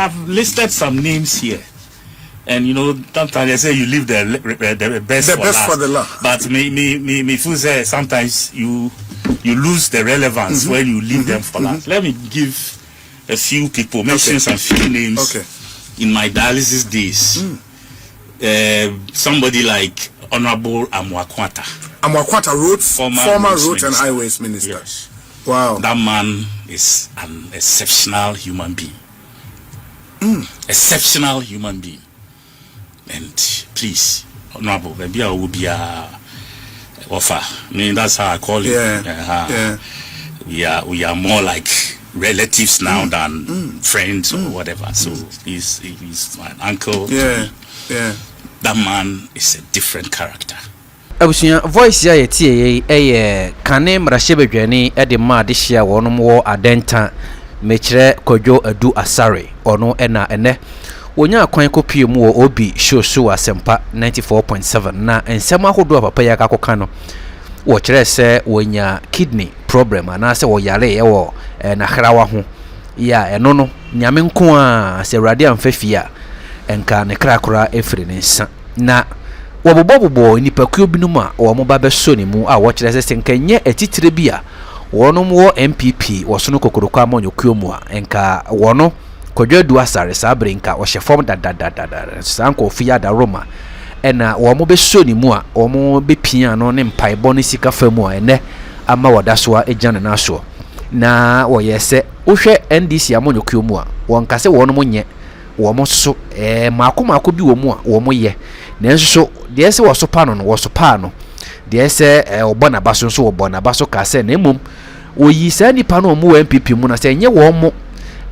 I've listed some names here. And you know, sometimes they say you leave the best for the last. But me feel say sometimes you lose the relevance when you leave them for last. Let me give a few people, mention some few names in my dialysis days. Somebody like Honorable Amwakwata. Former Roads and Highways Minister. Yes. Wow. That man is an exceptional human being. Exceptional human being. And please, Honorable, maybe I will be a offer. I mean, that's how I call it. We are more like relatives now than friends or whatever. So he's my uncle. That man is a different character. Abusunya voice ya yetie kane mrashebedwani ede ma de hia wonom wo Adentan mekire Kojo Adu Asare ono ena ene wonya kwan kopie mu wo obi show asempa 94.7 na ensema hodo papa ya kakoka no wo kire se wonya kidney problem ana se wo yare wo na hrawa ho ya eno no nyame nko a se rade amfafia enka ne krakora efiri ne nsa na wobobobo nipakuo binum a wo mo ba beso ne mu a wo kire se nkenye etitire bia wonom wo NPP wo sono kokoroko amonyokuo mu a enka wono Kojo Adu Asare sabre nka wo hyefom da sanko fia da Roma ena wo mo beso ne mu a wo mo bepia no ne mpaebo ne sika famu a ene ama wadasoa ejane na so na wo yese wohwe NDC amonyokuo mu a won kase wonom nye wo mo so maako bi wo mu a wo mo ye nanso so de ese wo so pa no wo so pa no de ese obona baso so obona baso ka se na emom oyi sa nipa no mo NPP mu na se nye wo mo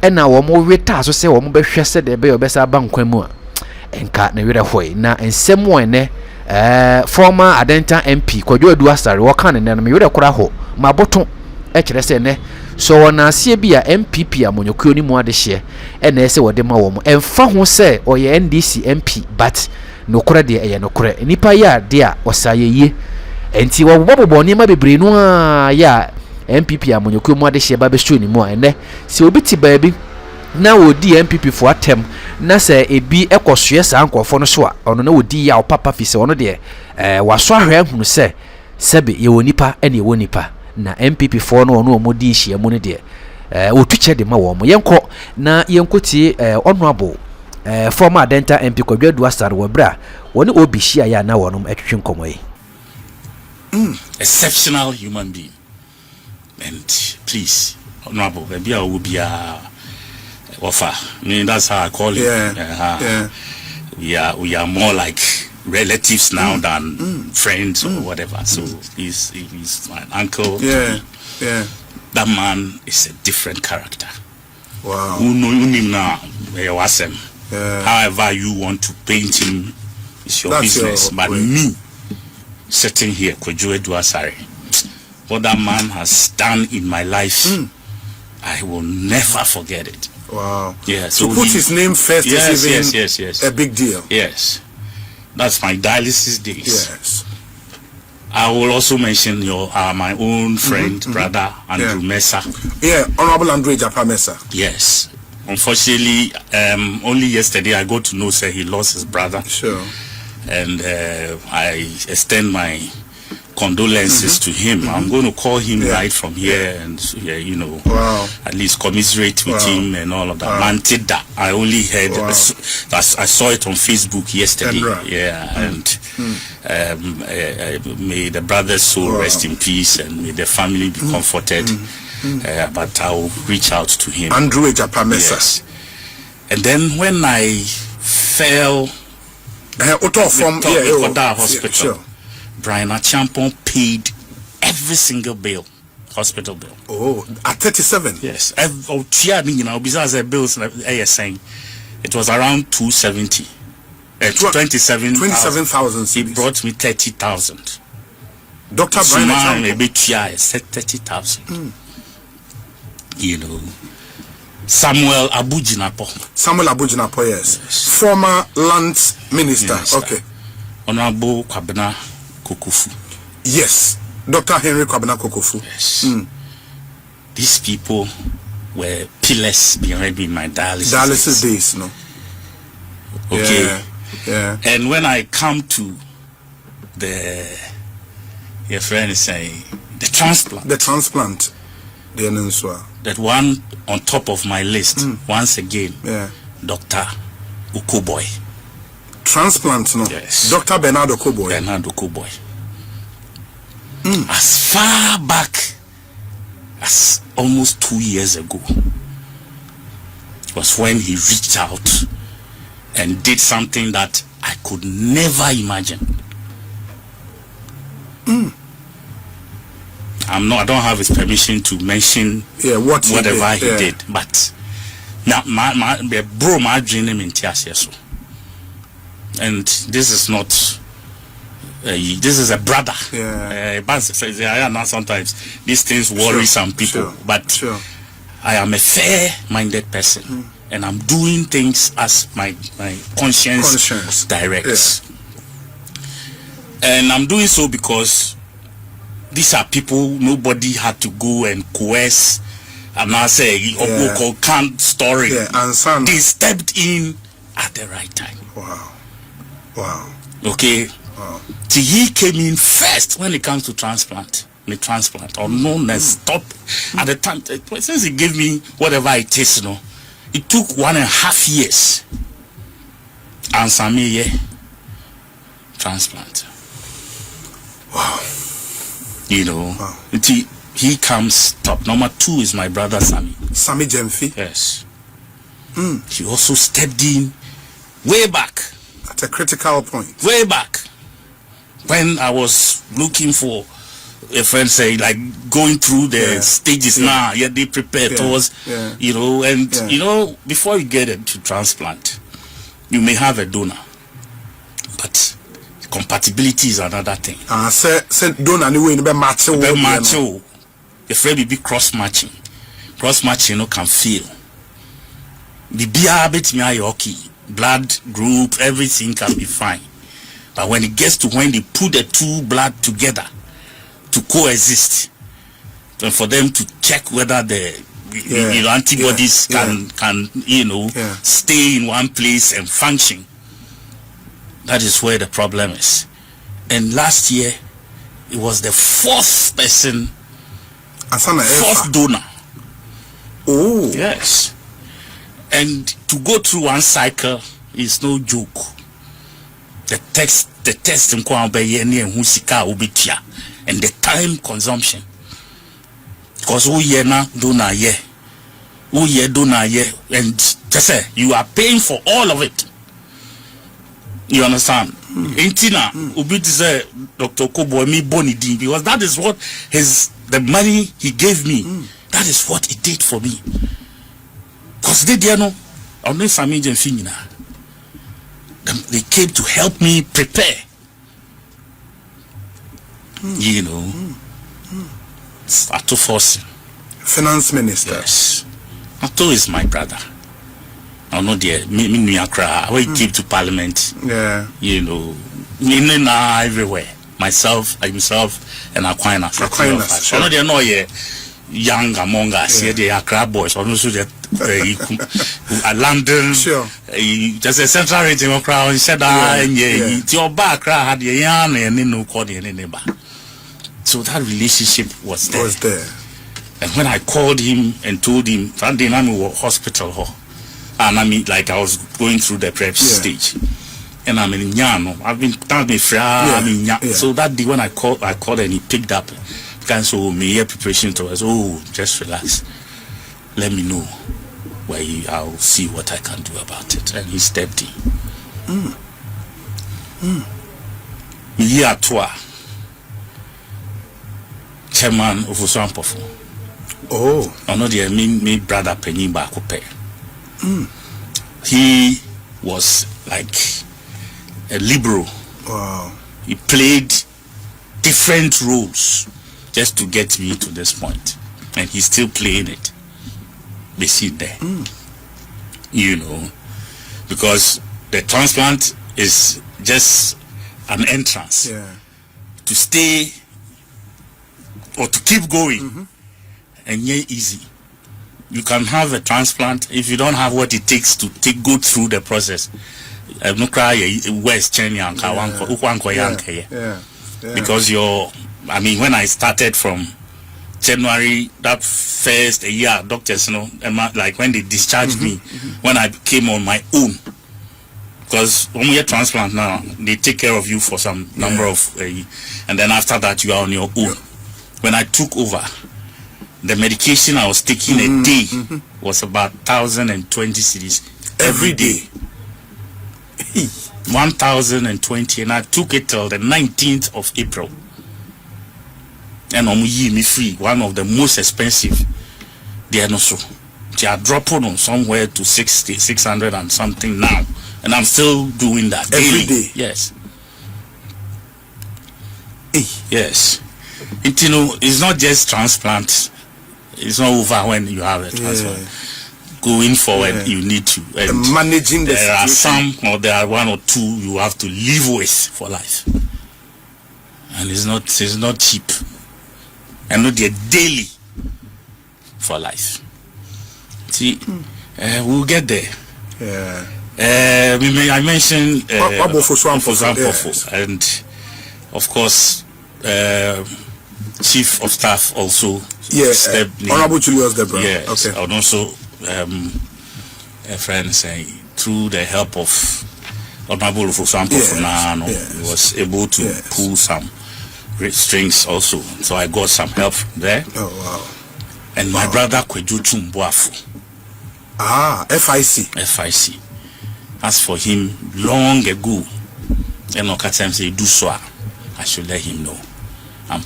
ena wo mo weta so se wo mo behwe se de be obesa bankwan mu a enka na were hoi na ensem wo ene former Adentan MP Kojo Adu Asare wo kan ne na me were kora ho maboto e kire se ne so wona asie bia NPP amonyokuo ni mu ade hye ena ese wo de ma wo mo emfa ho se oye NDC MP but nokore de eye nokore nipa ya de a osaye ye enti wo bobo ni ma bebre no a ya NPP amonyokuo mu ade hye ba be show ni mu a ene se obiti baabi na wodi NPP fo atem na se ebi ekosoe sa ankofo no so a ono na wodi ya papa fi se ono de waso ahwe ahunu se sebe ye wonipa ene ye wonipa na NPP fo no ono omodi hye mu ne de otuche de ma wo mo yenko na yenkoti honorable former Adentan MP Kojo Adu Asare wobra woni obi hia ya na wonom atwetwe nkomo yi. Exceptional human being. And please, Honorable, maybe I will be a offer. I mean, that's how I call it. We are more like relatives now than friends or whatever. So he's my uncle. That man is a different character. Wow. Who know him now? However you want to paint him, it's your business. But me, sitting here, Kojo Adu Asare, what that man has done in my life, I will never forget it. Wow. Yeah. So put his name first is yes. A big deal. Yes. That's my dialysis days. Yes. I will also mention your my own friend, brother Andrew Mesa. Yeah, Honorable Andrew Japa Mesa. Yes. Unfortunately, only yesterday I got to know say he lost his brother. Sure. And I extend my condolences to him. I'm going to call him right from here and at least commiserate with him and all of that. Mantida, I only heard I saw it on Facebook yesterday. And may the brother's soul rest in peace and may the family be comforted. But I'll reach out to him. Andrew Japamesa. Yes. And then when I fell from hospital, sure. Brian Achampon paid every single bill, hospital bill. Oh, at 37? Yes. Besides the bills, saying it was around 270. 27,000. He brought me 30,000. Dr. Brian Achampon said 30,000. You know, Samuel Abujinapo, yes. Former land minister. Okay. Honorable Kwabena Kokofu. Yes. Dr. Henry Kwabena Kokofu. Yes. These people were pillars behind me in my dialysis days, no? Okay. Yeah. And when I come to your friend is saying the transplant. That one on top of my list once again. Yeah. Dr. Ukuboy. Transplant, no? Yes. Dr. Bernard Ukuboy. Bernard Ukuboy. As far back as almost 2 years ago was when he reached out and did something that I could never imagine. I don't have his permission to mention whatever he did, but now my bro, my dream in Tiasieso, and this is not. This is a brother. Sometimes these things worry some people, but I am a fair-minded person, and I'm doing things as my conscience directs. And I'm doing so because these are people nobody had to go and coerce and I say can't story. They stepped in at the right time. Wow. Okay. Wow. See, he came in first when it comes to transplant or known as stop at the time. Since he gave me whatever it is, it took 1.5 years. Answer me, transplant. Wow. Wow. He comes top. Number 2 is my brother Sammy Jemfi. Yes. He also stepped in way back at a critical point. Way back when I was looking for a friend, say like going through the stages now. They prepare towards before you get into transplant, you may have a donor, but compatibility is another thing. Say donor anyway in match. The friend be cross matching, can feel. The BR blood group, everything can be fine. But when it gets to when they put the two blood together to coexist, and for them to check whether the antibodies can stay in one place and function, that is where the problem is. And last year, it was the 4th person, 4th donor. Oh, yes. And to go through one cycle is no joke. The test and the time consumption. Because donor and just say you are paying for all of it. You understand? Intina say Dr. Kobo me bonidi, because that is what the money he gave me. That is what he did for me. Because they came to help me prepare. Ato Force, Finance Minister. Yes. Ato is my brother. I know me Accra. When he came to Parliament, everywhere. Myself, himself, and Aquinas. I know they know young among us. They are Accra boys. Also London, just a central region of crowd. He said, your back had your yarn and no neighbor. So that relationship was there. And when I called him and told him that day I was hospital, and I was going through the prep stage, and I'm in Nyano. I've been so that day when I called and he picked up. So me preparation to us. Just relax. Let me know where I'll see what I can do about it. And he stepped in. Year 2, chairman of Usampofo. I know the me brother Penny Bakupe. He was like a liberal. Wow. He played different roles just to get me to this point, and he's still playing it. They sit there, because the transplant is just an entrance to stay or to keep going, and yeah, easy. you can have a transplant if you don't have what it takes to go through the process. No cry West Chenya because when I started from January that first year, doctors, like when they discharged me, when I came on my own, because when we get transplant now, they take care of you for some number of, and then after that you are on your own. When I took over, the medication I was taking a day was about 1,020 cedis every day. 1,020, and I took it till the 19th of April. And me free, one of the most expensive. They are not so. They are dropping on somewhere to 600 and something now, and I'm still doing that every day. Yes. Yes. It's not just transplant. It's not over when you have a transplant. Going forward, you need to managing the there situation. are some, or there are one or two you have to live with for life, and it's not cheap. And not they're daily for life. See, we'll get there. I mentioned and of course Chief of Staff also. Honorable Julius Debra. Yes, okay. And also a friend saying through the help of Honorable Fosampo Funano, he was able to pull some strings also. So I got some help there. Oh wow. And my brother Kweju Chumbuafu. FIC. As for him, long ago, and Okatem say do so, I should let him know. And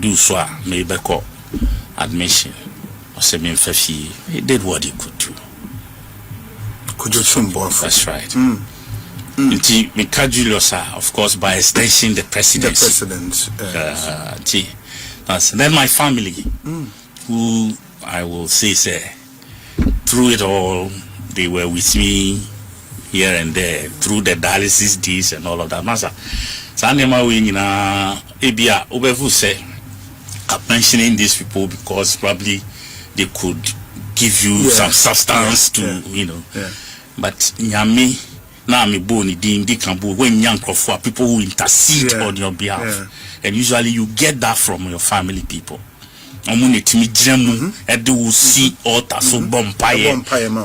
do so, maybe call admission or semi fefi. He did what he could do. That's right. Mika Julius, of course, by extension, the president. Then my family, who I will say, through it all, they were with me here and there through the dialysis days and all of that. Masa, I'm mentioning these people because probably they could give you some substance to, But Nyami, now me boni di kambu when young for people who intercede on your behalf, and usually you get that from your family people. See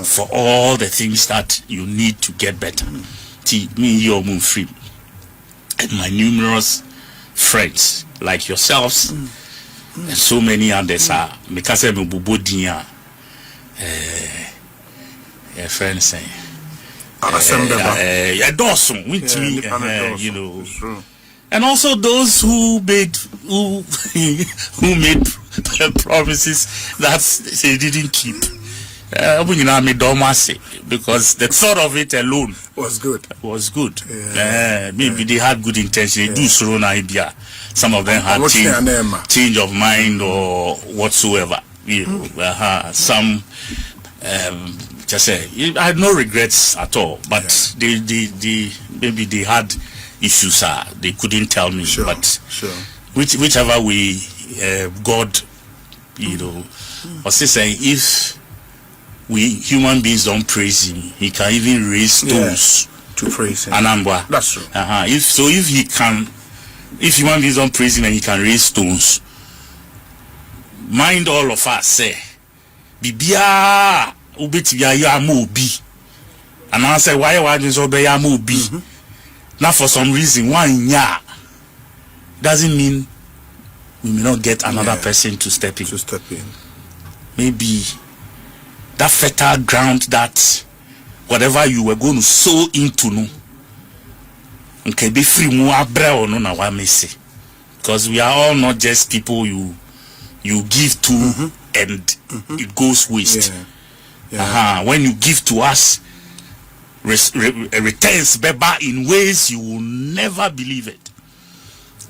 for all the things that you need to get better. Me free, and my numerous friends like yourselves and so many others are because I'm a friend saying Dawson with me, and also those who made promises that they didn't keep. Because the thought of it alone was good. Maybe they had good intention. They do so idea. Some of them had change of mind or whatsoever. Some just say I had no regrets at all. But they maybe they had issues. They couldn't tell me. But whichever way, God, was saying if we human beings don't praise him, he can even raise stones to praise him. Anambwa. That's true. If human beings don't praise him and he can raise stones, mind all of us say, Bibia ubetiya ya mobi. And I say why just obey ya mobi. Now for some reason one doesn't mean we may not get another person to step in. Maybe that fertile ground that whatever you were going to sow into, okay, be free more no na wa messy. Because we are all not just people you give to and it goes waste. When you give to us, returns beba in ways you will never believe it.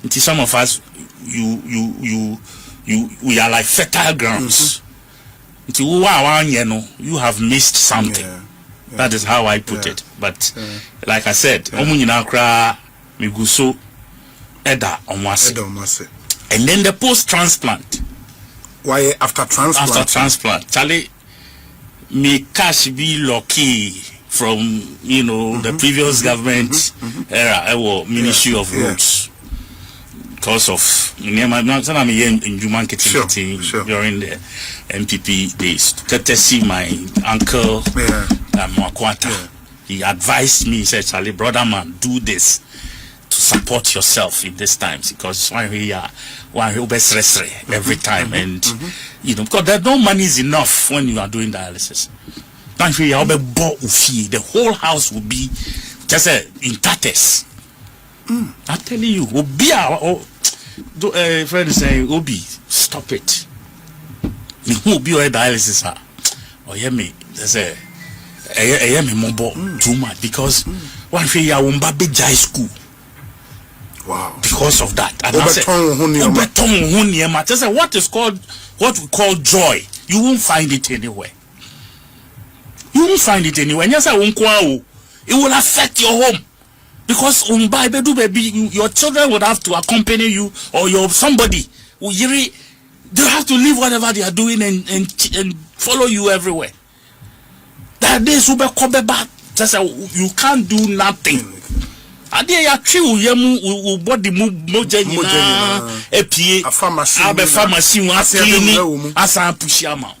Until some of us, we are like fertile grounds. You have missed something. That is how I put it. But like I said, and then the post-transplant. Why after transplant? After transplant, Charlie, me cash be lucky from the previous government era. Ministry of Roads. Because of in human during the NPP days. To see my uncle Mwakwata. He advised me, he said, Charlie, brother man, do this to support yourself in these times, because every time, and because there's no money is enough when you are doing dialysis. The whole house will be just in tatters. I'm telling you, friend is saying, Obi, stop it. Me who be a dialysis, or hear me, there's a too much, because one day I won't be high school. Wow. Because of that. And I said, what we call joy, you won't find it anywhere. You won't find it anywhere. And yes, it will affect your home. Because your children would have to accompany you, or your somebody they have to leave whatever they are doing and follow you everywhere. That day you can't do nothing. Ade ya twi wo body moja nyina epie pharmacy cleaning asa push ama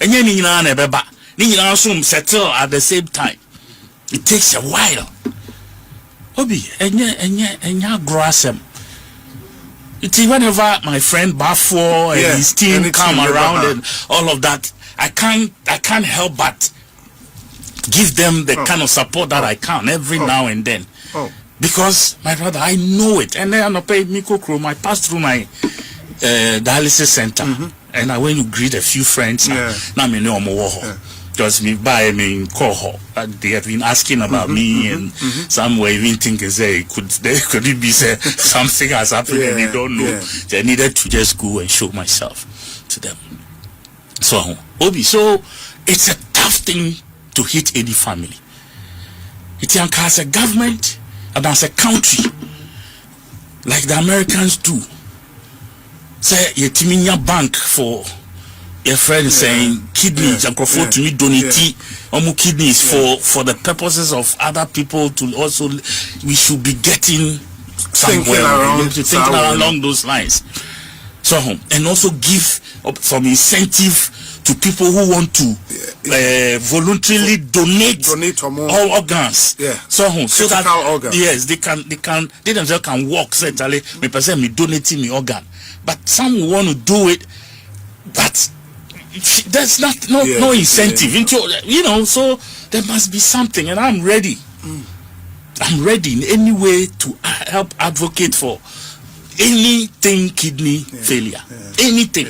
enye ni nyina na ebeba ni nyina so settle at the same time. It takes a while. Obi enye grasem. It's whenever my friend Bafo and his team come around and all of that, I can't help but give them the kind of support that I can every now and then. Because my brother, I know it, and then I pay Mikokrom. I passed through my dialysis center, and I went to greet a few friends. Now me know because me call they have been asking about me, and some were even thinking say could it be say something has happened and they don't know. They needed to just go and show myself to them. So Obi, so it's a tough thing to hit any family. It's as a government. And as a country, like the Americans do, say Yetiminya bank for your friend saying kidneys and to me donate kidneys for the purposes of other people to also we should be getting somewhere thinking along those lines. So and also give some incentive to people who want to voluntarily donate all organs. So that organs. Yes, they themselves can walk. Certainly, me person me donating me organ, but some want to do it, but there's no incentive into So there must be something, and I'm ready. I'm ready in any way to help advocate for anything kidney failure, anything.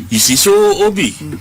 You see, so Obi.